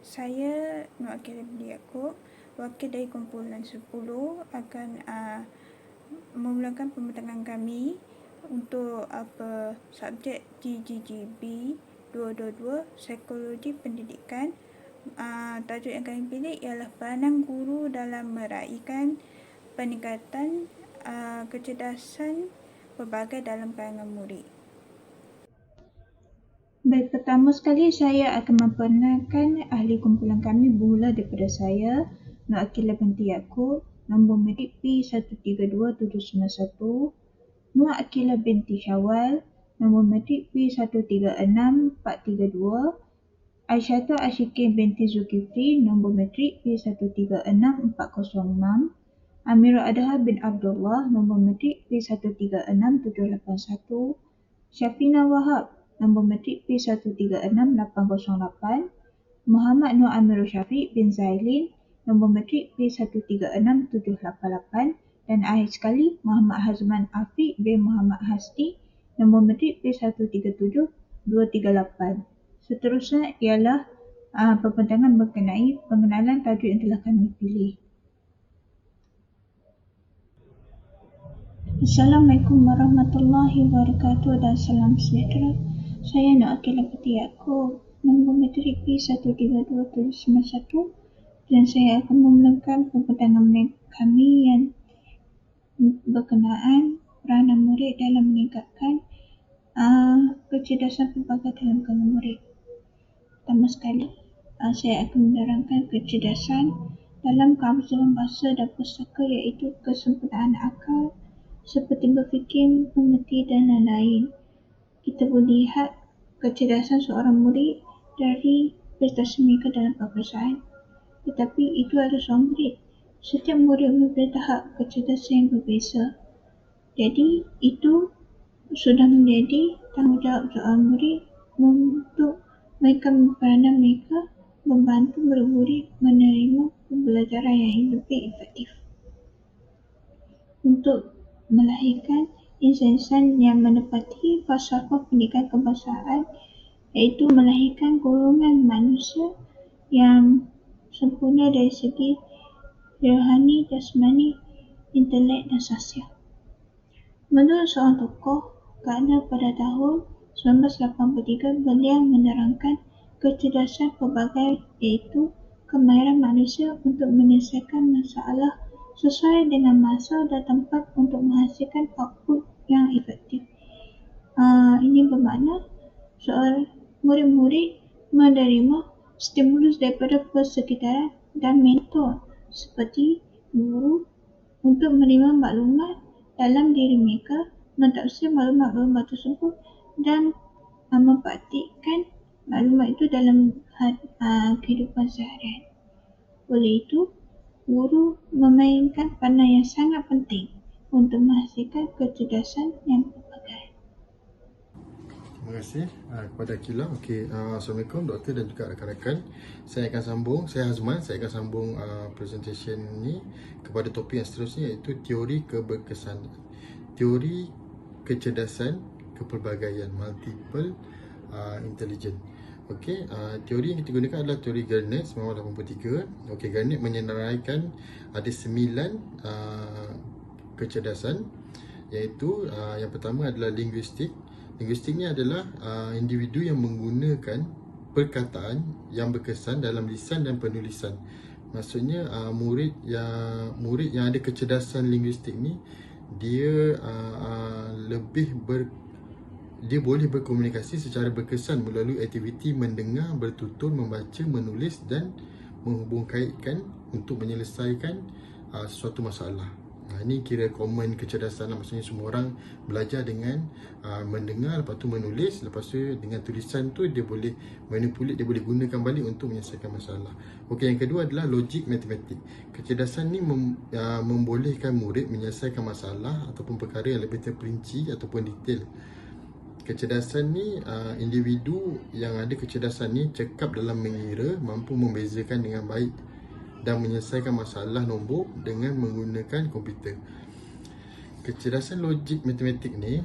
Saya Nur Akila binti Yaakob, wakil dari kumpulan 10 akan memulakan pembentangan kami untuk subjek GGGB 2022 Psikologi Pendidikan. Tajuk yang kami pilih ialah peranan guru dalam meraihkan peningkatan kecerdasan pelbagai dalam kalangan murid. Baik, pertama sekali saya akan memperkenalkan ahli kumpulan kami bermula daripada saya, Nur Akila binti Yaakob, nombor medik P132791, Nur Akila binti Syawal, nombor medik P136432, Aisyata Ashikin binti Zulkifli, nombor metrik P136406, Amirul Adha bin Abdullah, nombor metrik P136781, Syafina Wahab, nombor metrik P136808, Muhammad Nur Amirul Syafiq bin Zailin, nombor metrik P136788, dan akhir sekali Muhammad Hazman Afiq bin Muhammad Hasni, nombor metrik P137238. Seterusnya ialah pembentangan mengenai pengenalan tajuk yang telah kami pilih. Assalamualaikum warahmatullahi wabarakatuh dan salam sejahtera. Saya Nur Akila binti Yaakob, nombor metrik P132791, dan saya akan memulakan pembentangan kami yang berkenaan peranan murid dalam meningkatkan kecerdasan pelbagai dalam kalangan murid. Pertama sekali, saya akan menerangkan kecerdasan dalam keabsahan bahasa dan pustaka, iaitu kesempurnaan akal seperti berfikir, mengerti dan lain-lain. Kita boleh lihat kecerdasan seorang murid dari prestasi mereka dalam peperiksaan. Tetapi itu adalah seorang murid. Setiap murid mempunyai tahap kecerdasan yang berbeza. Jadi itu sudah menjadi tanggungjawab seorang murid untuk mereka peranan mereka membantu murid-murid menerima pembelajaran yang lebih efektif untuk melahirkan insan-insan yang menepati falsafah pendidikan kebangsaan, iaitu melahirkan golongan manusia yang sempurna dari segi rohani, jasmani, intelek dan sosial. Menurut seorang tokoh Gardner pada tahun 1983, beliau menerangkan kecerdasan pelbagai, iaitu kemahiran manusia untuk menyelesaikan masalah sesuai dengan masa dan tempat untuk menghasilkan output yang efektif. Ini bermakna seorang murid-murid menerima stimulus daripada persekitaran dan mentor seperti guru untuk menerima maklumat dalam diri mereka, mentafsir maklumat-maklumat tersebut dan mempraktikkan maklumat itu dalam kehidupan seharian. Oleh itu, guru memainkan peranan yang sangat penting untuk menghasilkan kecerdasan yang pelbagai. Terima kasih kepada Akila. Assalamualaikum doktor dan juga rakan-rakan. Saya Hazman, saya akan sambung presentation ni kepada topik yang seterusnya, iaitu teori keberkesanan. Teori kecerdasan kepelbagaian, multiple intelligence. Teori yang kita gunakan adalah teori Gardner 1983. Gardner menyenaraikan ada 9 kecerdasan, iaitu yang pertama adalah linguistik. Linguistik ni adalah individu yang menggunakan perkataan yang berkesan dalam lisan dan penulisan. Maksudnya murid yang ada kecerdasan linguistik ni, dia boleh berkomunikasi secara berkesan melalui aktiviti mendengar, bertutur, membaca, menulis dan menghubungkaitkan untuk menyelesaikan suatu masalah. Ini kira common kecerdasan lah. Maksudnya semua orang belajar dengan mendengar, lepas tu menulis, lepas tu dengan tulisan tu dia boleh manipulate, dia boleh gunakan balik untuk menyelesaikan masalah. Yang kedua adalah logik matematik. Kecerdasan ni membolehkan murid menyelesaikan masalah ataupun perkara yang lebih terperinci ataupun detail. Kecerdasan ni, individu yang ada kecerdasan ni cekap dalam mengira, mampu membezakan dengan baik dan menyelesaikan masalah nombor dengan menggunakan komputer. Kecerdasan logik matematik ni,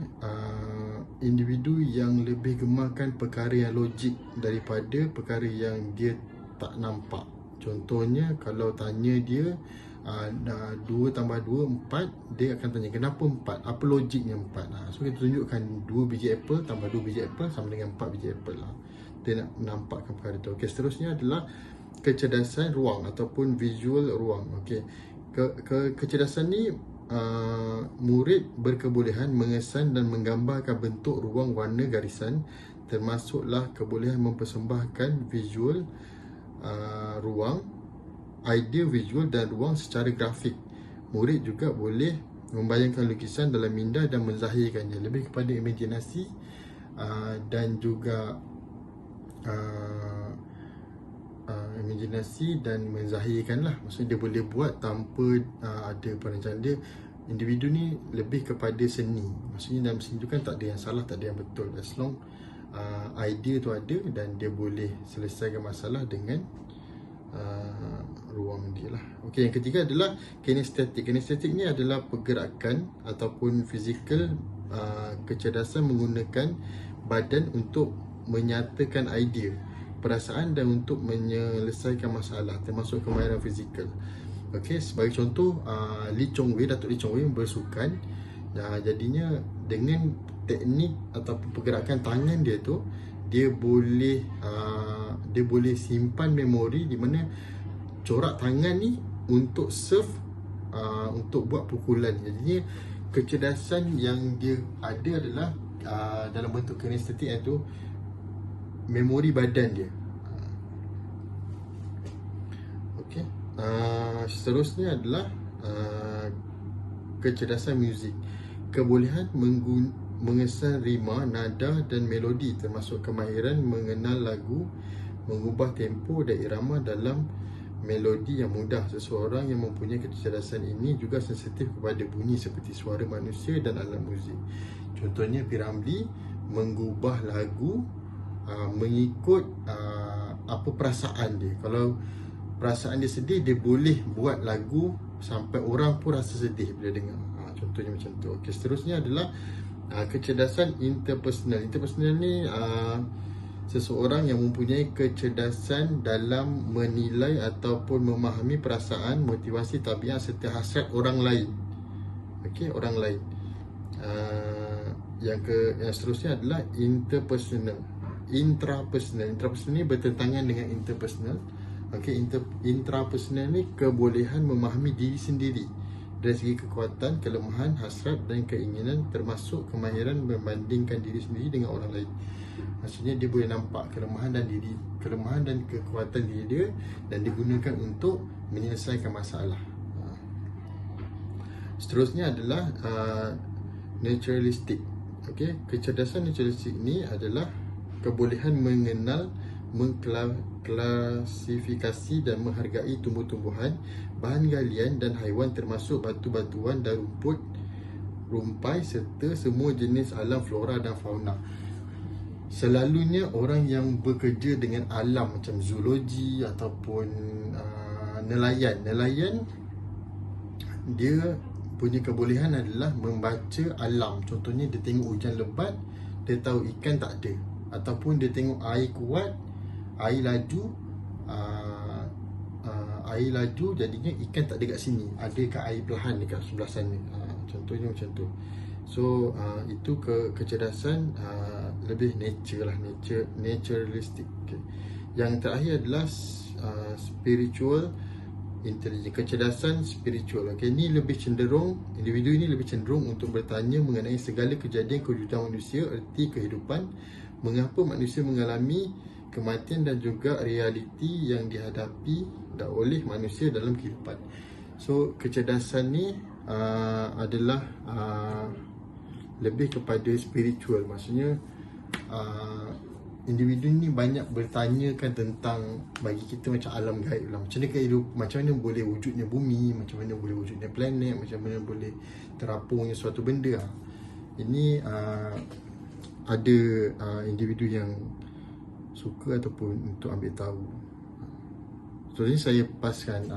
individu yang lebih gemarkan perkara yang logik daripada perkara yang dia tak nampak. Contohnya kalau tanya dia 2 tambah 2 4, dia akan tanya kenapa 4, apa logiknya 4. So kita tunjukkan 2 biji apple tambah 2 biji apple sama dengan 4 biji apple lah. Dia nak nampakkan perkara tu. Okey, seterusnya adalah kecerdasan ruang ataupun visual ruang. Okey, kecerdasan ni murid berkebolehan mengesan dan menggambarkan bentuk ruang warna garisan, termasuklah kebolehan mempersembahkan visual ruang, idea visual dan ruang secara grafik. Murid juga boleh membayangkan lukisan dalam minda dan menzahirkannya, lebih kepada imajinasi dan juga imajinasi dan menzahirkan lah. Maksudnya dia boleh buat tanpa ada perancangan. Dia, individu ni lebih kepada seni. Maksudnya dalam seni tu kan tak ada yang salah, tak ada yang betul, as long idea tu ada dan dia boleh selesaikan masalah dengan ruang dia lah. Okey, yang ketiga adalah kinestetik. Kinestetik ni adalah pergerakan ataupun fizikal kecerdasan menggunakan badan untuk menyatakan idea, perasaan dan untuk menyelesaikan masalah, termasuk kemahiran fizikal. Okey, sebagai contoh Datuk Lee Chong Wei bersukan. Jadinya dengan teknik ataupun pergerakan tangan dia tu, dia boleh simpan memori di mana corak tangan ni untuk serve untuk buat pukulan. Jadinya kecerdasan yang dia ada adalah dalam bentuk kinestetik, iaitu memori badan dia. Okey. Seterusnya adalah kecerdasan muzik. Kebolehan mengesan rima, nada dan melodi, termasuk kemahiran mengenal lagu, mengubah tempo dan irama dalam melodi yang mudah. Seseorang yang mempunyai kecerdasan ini juga sensitif kepada bunyi seperti suara manusia dan alat muzik. Contohnya P. Ramlee mengubah lagu mengikut apa perasaan dia. Kalau perasaan dia sedih, dia boleh buat lagu sampai orang pun rasa sedih bila dengar. Contohnya macam tu. Okey, seterusnya adalah kecerdasan interpersonal. Interpersonal ni seseorang yang mempunyai kecerdasan dalam menilai ataupun memahami perasaan, motivasi, tabiat serta hasrat orang lain. Okey, orang lain. Yang seterusnya adalah interpersonal. Intrapersonal. Intrapersonal ni bertentangan dengan interpersonal. Okey, intrapersonal ni kebolehan memahami diri sendiri dari segi kekuatan, kelemahan, hasrat dan keinginan, termasuk kemahiran membandingkan diri sendiri dengan orang lain. Maksudnya dia boleh nampak kelemahan dan kekuatan diri dia dan digunakan untuk menyelesaikan masalah. Seterusnya adalah naturalistik. Okey, kecerdasan naturalistik ni adalah kebolehan mengenal, mengklasifikasi dan menghargai tumbuh-tumbuhan, bahan galian dan haiwan, termasuk batu-batuan dan rumput, rumpai serta semua jenis alam flora dan fauna. Selalunya orang yang bekerja dengan alam macam zoologi ataupun nelayan dia punya kebolehan adalah membaca alam. Contohnya dia tengok hujan lebat, dia tahu ikan tak ada, ataupun dia tengok air kuat, air laju, jadinya ikan tak ada kat sini, ada kat air perlahan dekat sebelah sana. Contohnya macam tu. So itu kecerdasan lebih nature lah, naturalistic. Okay. Yang terakhir adalah spiritual intelligence, kecerdasan spiritual. Okay, ini lebih cenderung, individu ini lebih cenderung untuk bertanya mengenai segala kejadian kewujudan manusia, erti kehidupan, mengapa manusia mengalami kematian dan juga realiti yang dihadapi oleh manusia dalam kehidupan. So kecerdasan ni adalah lebih kepada spiritual. Maksudnya individu ni banyak bertanyakan tentang, bagi kita macam alam gaib lah. Macam mana boleh wujudnya bumi, macam mana boleh wujudnya planet, macam mana boleh terapungnya suatu benda. Ini ada individu yang suka ataupun untuk ambil tahu. So ini saya paskan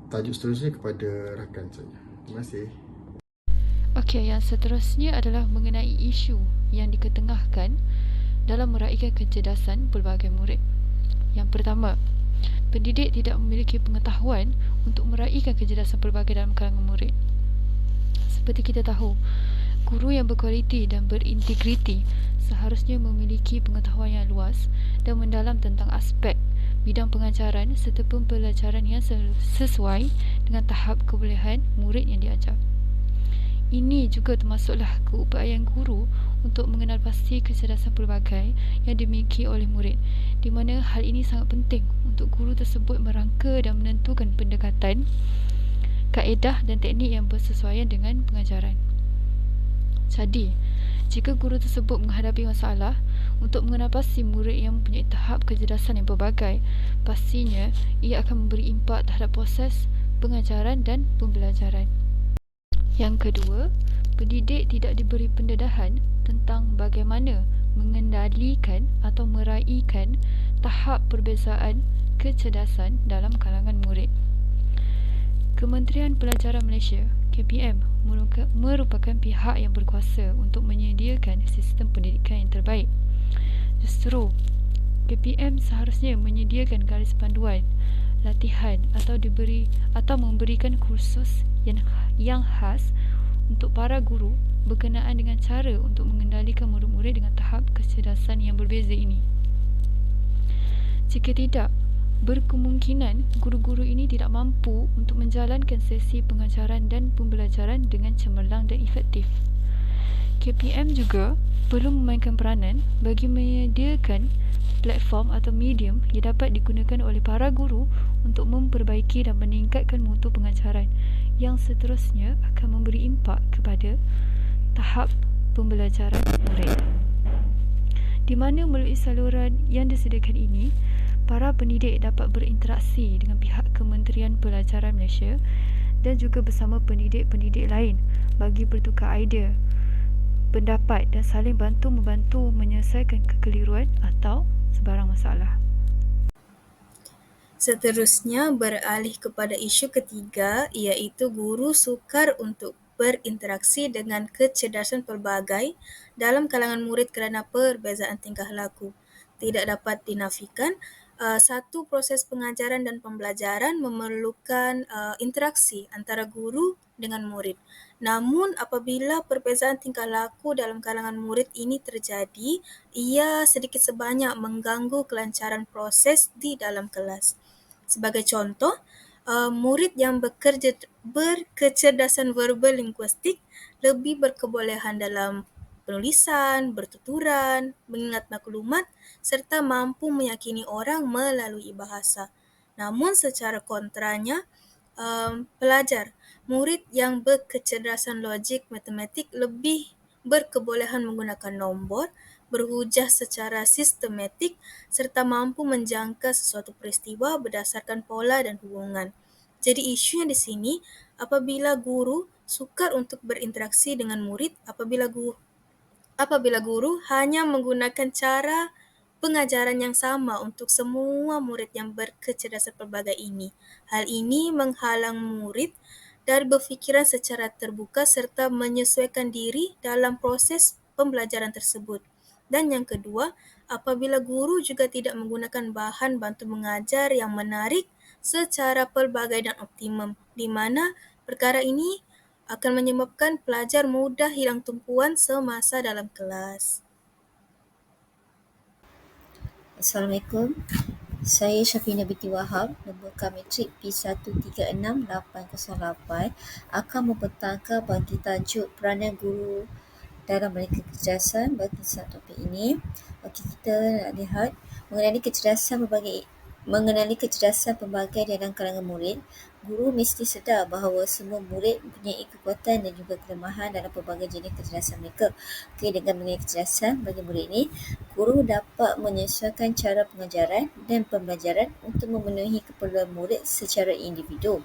tajuk seterusnya kepada rakan saya. Terima kasih. Okey, yang seterusnya adalah mengenai isu yang diketengahkan dalam meraihkan kecerdasan pelbagai murid. Yang pertama, pendidik tidak memiliki pengetahuan untuk meraihkan kecerdasan pelbagai dalam kalangan murid. Seperti kita tahu, guru yang berkualiti dan berintegriti seharusnya memiliki pengetahuan yang luas dan mendalam tentang aspek bidang pengajaran serta pembelajaran yang sesuai dengan tahap kebolehan murid yang diajar. Ini juga termasuklah keupayaan guru untuk mengenal pasti kecerdasan pelbagai yang dimiliki oleh murid, di mana hal ini sangat penting untuk guru tersebut merangka dan menentukan pendekatan, kaedah dan teknik yang bersesuaian dengan pengajaran. Jadi, jika guru tersebut menghadapi masalah untuk mengenal pasti murid yang mempunyai tahap kecerdasan yang pelbagai, pastinya ia akan memberi impak terhadap proses pengajaran dan pembelajaran. Yang kedua, pendidik tidak diberi pendedahan tentang bagaimana mengendalikan atau meraihkan tahap perbezaan kecerdasan dalam kalangan murid. Kementerian Pelajaran Malaysia (KPM) merupakan pihak yang berkuasa untuk menyediakan sistem pendidikan yang terbaik. Justru, KPM seharusnya menyediakan garis panduan, latihan atau memberikan kursus yang khas untuk para guru berkenaan dengan cara untuk mengendalikan murid-murid dengan tahap kecerdasan yang berbeza ini. Jika tidak, berkemungkinan guru-guru ini tidak mampu untuk menjalankan sesi pengajaran dan pembelajaran dengan cemerlang dan efektif. KPM juga perlu memainkan peranan bagi menyediakan platform atau medium yang dapat digunakan oleh para guru untuk memperbaiki dan meningkatkan mutu pengajaran yang seterusnya akan memberi impak kepada tahap pembelajaran murid. Di mana melalui saluran yang disediakan ini, para pendidik dapat berinteraksi dengan pihak Kementerian Pelajaran Malaysia dan juga bersama pendidik-pendidik lain bagi bertukar idea, pendapat dan saling bantu-membantu menyelesaikan kekeliruan atau sebarang masalah. Seterusnya beralih kepada isu ketiga, iaitu guru sukar untuk berinteraksi dengan kecerdasan pelbagai dalam kalangan murid kerana perbezaan tingkah laku. Tidak dapat dinafikan, satu proses pengajaran dan pembelajaran memerlukan interaksi antara guru dengan murid. Namun apabila perbezaan tingkah laku dalam kalangan murid ini terjadi, ia sedikit sebanyak mengganggu kelancaran proses di dalam kelas. Sebagai contoh, murid yang berkecerdasan verbal linguistik lebih berkebolehan dalam penulisan, bertuturan, mengingat maklumat serta mampu meyakini orang melalui bahasa. Namun secara kontranya, pelajar, murid yang berkecerdasan logik matematik lebih berkebolehan menggunakan nombor, berhujah secara sistematik serta mampu menjangka sesuatu peristiwa berdasarkan pola dan hubungan. Jadi isunya di sini, apabila guru sukar untuk berinteraksi dengan murid, apabila guru hanya menggunakan cara pengajaran yang sama untuk semua murid yang berkecerdasan pelbagai ini. Hal ini menghalang murid dari berfikiran secara terbuka serta menyesuaikan diri dalam proses pembelajaran tersebut. Dan yang kedua, apabila guru juga tidak menggunakan bahan bantu mengajar yang menarik secara pelbagai dan optimum, di mana perkara ini akan menyebabkan pelajar mudah hilang tumpuan semasa dalam kelas. Assalamualaikum. Saya Syafina binti Wahab, nombor Kametrik P136808 akan membentangkan bagi tajuk peranan guru dalam meningkatkan kecerdasan bagi satu topik ini. Okey, kita nak lihat mengenali kecerdasan pelbagai dalam kalangan murid. Guru mesti sedar bahawa semua murid mempunyai kekuatan dan juga kelemahan dalam pelbagai jenis kecerdasan mereka. Okey, dengan mengenali kecerdasan bagi murid ini, guru dapat menyesuaikan cara pengajaran dan pembelajaran untuk memenuhi keperluan murid secara individu.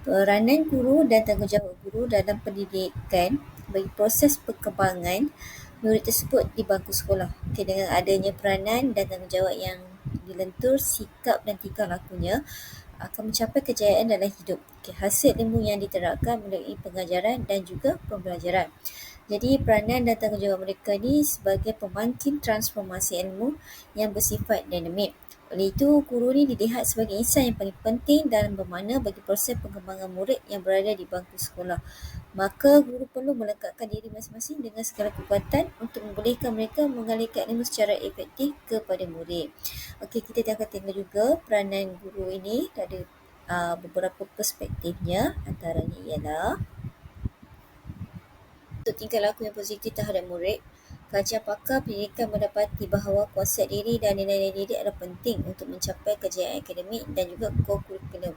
Peranan guru dan tanggungjawab guru dalam pendidikan bagi proses perkembangan murid tersebut di bangku sekolah. Okey, dengan adanya peranan dan tanggungjawab yang dilentur, sikap dan tingkah lakunya akan mencapai kejayaan dalam hidup. Okey, hasil ilmu yang diterapkan melalui pengajaran dan juga pembelajaran. Jadi peranan dan tanggungjawab mereka ni sebagai pemangkin transformasi ilmu yang bersifat dinamik. Oleh itu, guru ni dilihat sebagai insan yang paling penting dalam bermakna bagi proses pengembangan murid yang berada di bangku sekolah. Maka guru perlu melekatkan diri masing-masing dengan segala kekuatan untuk membolehkan mereka mengalihkan ilmu secara efektif kepada murid. Okey, kita akan tengok juga peranan guru ini dari beberapa perspektifnya. Antaranya ialah untuk tingkah laku yang positif terhadap murid, kajian pakar pendidikan mendapati bahawa konsep diri dan nilai-nilai diri adalah penting untuk mencapai kejayaan akademik dan juga kurikulum.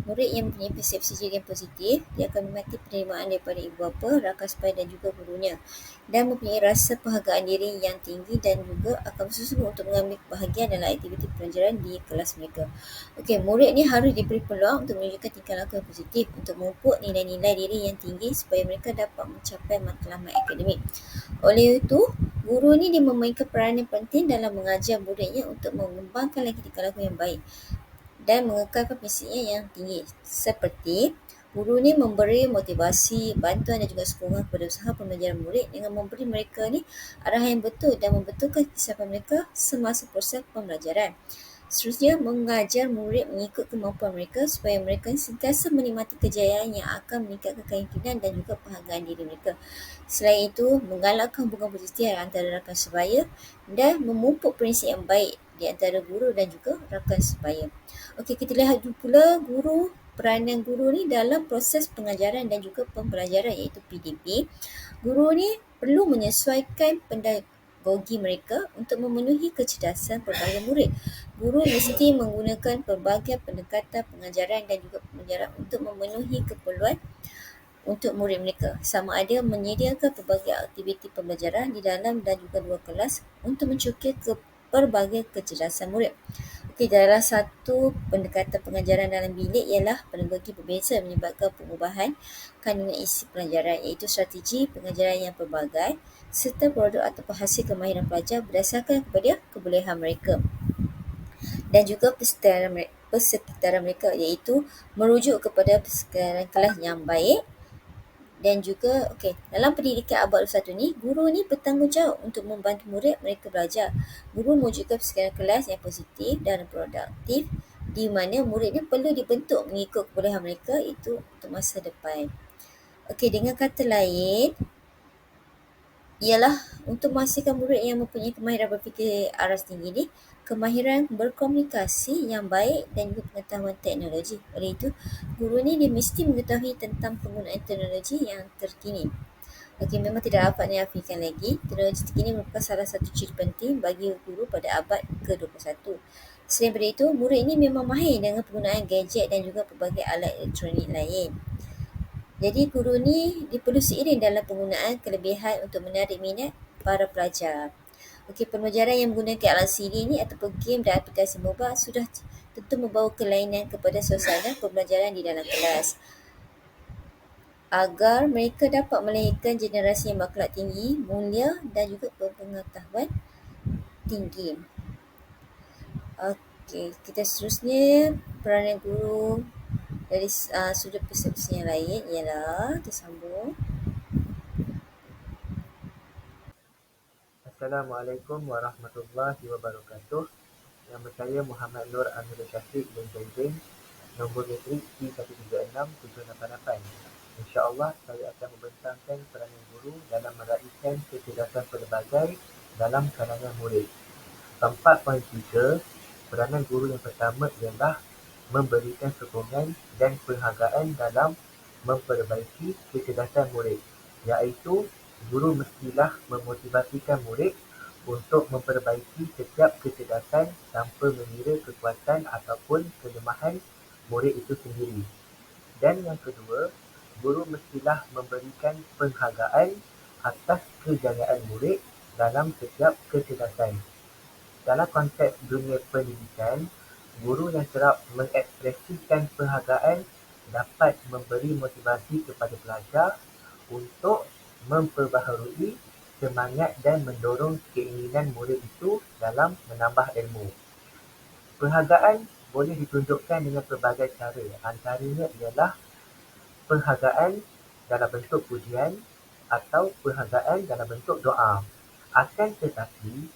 Murid yang mempunyai persepsi diri yang positif, dia akan menikmati penerimaan daripada ibu bapa, rakan sebayar dan juga gurunya, dan mempunyai rasa penghargaan diri yang tinggi dan juga akan bersungguh untuk mengambil bahagian dalam aktiviti pelajaran di kelas mereka. Okey, murid ni harus diberi peluang untuk menunjukkan tingkah laku yang positif untuk memupuk nilai-nilai diri yang tinggi supaya mereka dapat mencapai matlamat akademik. Oleh itu, guru ni dia memainkan peranan yang penting dalam mengajar muridnya untuk mengembangkan lagi tingkah laku yang baik dan mengekalkan prinsipnya yang tinggi. Seperti guru ni memberi motivasi, bantuan dan juga sokongan kepada usaha pembelajaran murid dengan memberi mereka ni arahan yang betul dan membetulkan kesiapan mereka semasa proses pembelajaran. Seterusnya, mengajar murid mengikut kemampuan mereka supaya mereka sentiasa menikmati kejayaan yang akan meningkatkan keyakinan dan juga penghargaan diri mereka. Selain itu, menggalakkan hubungan positif antara rakan sebaya dan memupuk prinsip yang baik di antara guru dan juga rakan sebaya. Okey, kita lihat dulu pula peranan guru ni dalam proses pengajaran dan juga pembelajaran iaitu PDP. Guru ni perlu menyesuaikan pedagogi mereka untuk memenuhi kecerdasan pelbagai murid. Guru mesti menggunakan pelbagai pendekatan pengajaran dan juga pembelajaran untuk memenuhi keperluan untuk murid mereka. Sama ada menyediakan pelbagai aktiviti pembelajaran di dalam dan juga luar kelas untuk mencukir pelbagai kecerdasan murid. Okey, dalam satu pendekatan pengajaran dalam bilik ialah pedagogi berbeza menyebabkan pengubahan kandungan isi pelajaran iaitu strategi pengajaran yang pelbagai serta produk ataupun hasil kemahiran pelajar berdasarkan kepada kebolehan mereka dan juga persekitaran mereka iaitu merujuk kepada persekitaran kelas yang baik. Dan juga dalam pendidikan abad 21 ni, guru ni bertanggungjawab untuk membantu murid mereka belajar. Guru mewujudkan persekitaran kelas yang positif dan produktif di mana murid ni perlu dibentuk mengikut kebolehan mereka itu untuk masa depan. Dengan kata lain ialah untuk memastikan murid yang mempunyai kemahiran berfikir aras tinggi ni, kemahiran berkomunikasi yang baik dan juga pengetahuan teknologi. Oleh itu, guru ni dia mesti mengetahui tentang penggunaan teknologi yang terkini. Memang tidak dapat dinafikan lagi, teknologi terkini merupakan salah satu ciri penting bagi guru pada abad ke-21. Selain daripada itu, murid ini memang mahir dengan penggunaan gadget dan juga pelbagai alat elektronik lain. Jadi guru ni perlu seiring dalam penggunaan kelebihan untuk menarik minat para pelajar. Pembelajaran yang menggunakan alat CD ni ataupun game dan aplikasi mobile sudah tentu membawa kelainan kepada suasana pembelajaran di dalam kelas. Agar mereka dapat melahirkan generasi yang berakhlak tinggi, mulia dan juga berpengetahuan tinggi. Kita seterusnya peranan guru dari sudut persepsi yang lain ialah tersambung. Assalamualaikum warahmatullahi wabarakatuh. Nama saya Muhammad Nur Amir Syafiq bin Zaidin, nombor metrik P136788. InsyaAllah saya akan membentangkan peranan guru dalam meraihkan kecerdasan pelbagai dalam kalangan murid. 4.3, peranan guru yang pertama ialah memberikan sokongan dan penghargaan dalam memperbaiki kecerdasan murid, iaitu guru mestilah memotivasikan murid untuk memperbaiki setiap kecerdasan tanpa mengira kekuatan ataupun kelemahan murid itu sendiri. Dan yang kedua, guru mestilah memberikan penghargaan atas kejayaan murid dalam setiap kecerdasan. Dalam konteks dunia pendidikan, guru yang kerap mengekspresikan penghargaan dapat memberi motivasi kepada pelajar untuk memperbaharui semangat dan mendorong keinginan murid itu dalam menambah ilmu. Penghargaan boleh ditunjukkan dengan pelbagai cara. Antaranya ialah penghargaan dalam bentuk pujian, atau penghargaan dalam bentuk doa. Akan tetapi,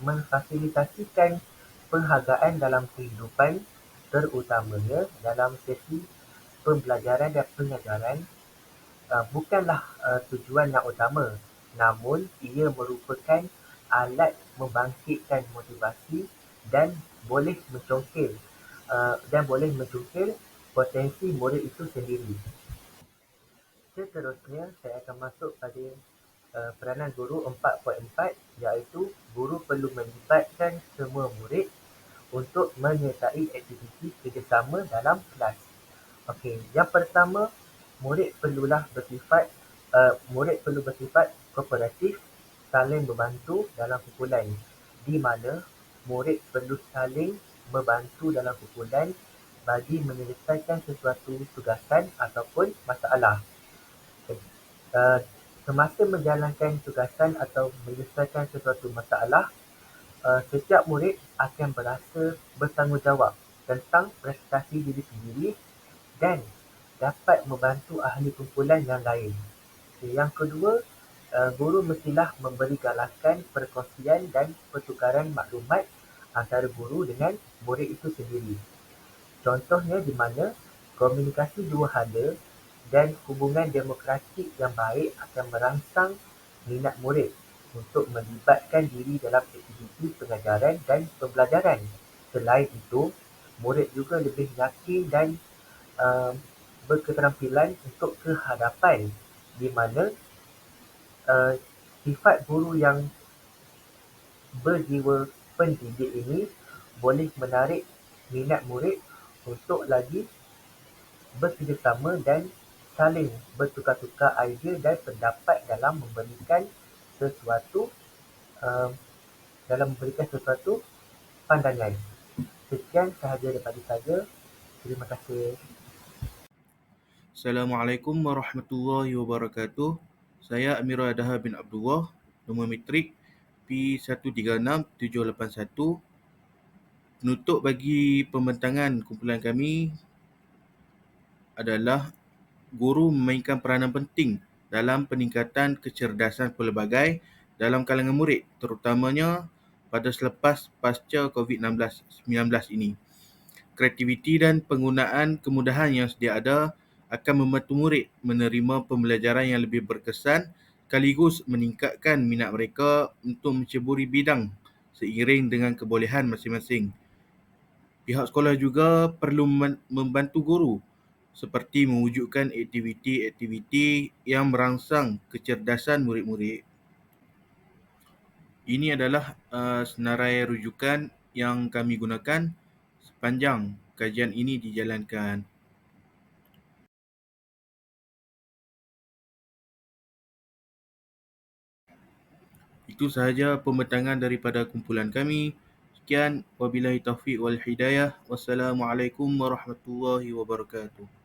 memfasilitasikan penghargaan dalam kehidupan, terutamanya dalam sesi pembelajaran dan pengajaran, bukanlah tujuan yang utama, namun ia merupakan alat membangkitkan motivasi dan boleh mencongkil potensi murid itu sendiri. Seterusnya, saya akan masuk pada peranan guru 4.4, iaitu guru perlu melibatkan semua murid untuk menyertai aktiviti kerjasama dalam kelas. Okey, yang pertama, murid perlu bersifat kooperatif, saling membantu dalam kumpulan, di mana murid perlu saling membantu dalam kumpulan bagi menyelesaikan sesuatu tugasan ataupun masalah. Semasa menjalankan tugasan atau menyelesaikan sesuatu masalah, setiap murid akan berasa bertanggungjawab tentang prestasi diri sendiri dan dapat membantu ahli kumpulan yang lain. Yang kedua, guru mestilah memberi galakan perkongsian dan pertukaran maklumat antara guru dengan murid itu sendiri. Contohnya di mana komunikasi dua hala dan hubungan demokratik yang baik akan merangsang minat murid untuk melibatkan diri dalam aktiviti pengajaran dan pembelajaran. Selain itu, murid juga lebih yakin dan berketerampilan untuk kehadapan, di mana sifat guru yang berjiwa pendidik ini boleh menarik minat murid untuk lagi bekerjasama dan saling bertukar-tukar idea dan pendapat dalam memberikan sesuatu pandangan. Sekian sahaja daripada saya. Terima kasih. Assalamualaikum warahmatullahi wabarakatuh. Saya Amirul Adaha bin Abdullah, nombor matrik P136781. Penutup bagi pembentangan kumpulan kami adalah guru memainkan peranan penting dalam peningkatan kecerdasan pelbagai dalam kalangan murid, terutamanya pada selepas pasca COVID-19 ini. Kreativiti dan penggunaan kemudahan yang sedia ada akan membantu murid menerima pembelajaran yang lebih berkesan sekaligus meningkatkan minat mereka untuk menceburi bidang seiring dengan kebolehan masing-masing. Pihak sekolah juga perlu membantu guru seperti mewujudkan aktiviti-aktiviti yang merangsang kecerdasan murid-murid. Ini adalah senarai rujukan yang kami gunakan sepanjang kajian ini dijalankan. Itu sahaja pembentangan daripada kumpulan kami. Sekian, wabillahi taufiq wal hidayah. Wassalamualaikum warahmatullahi wabarakatuh.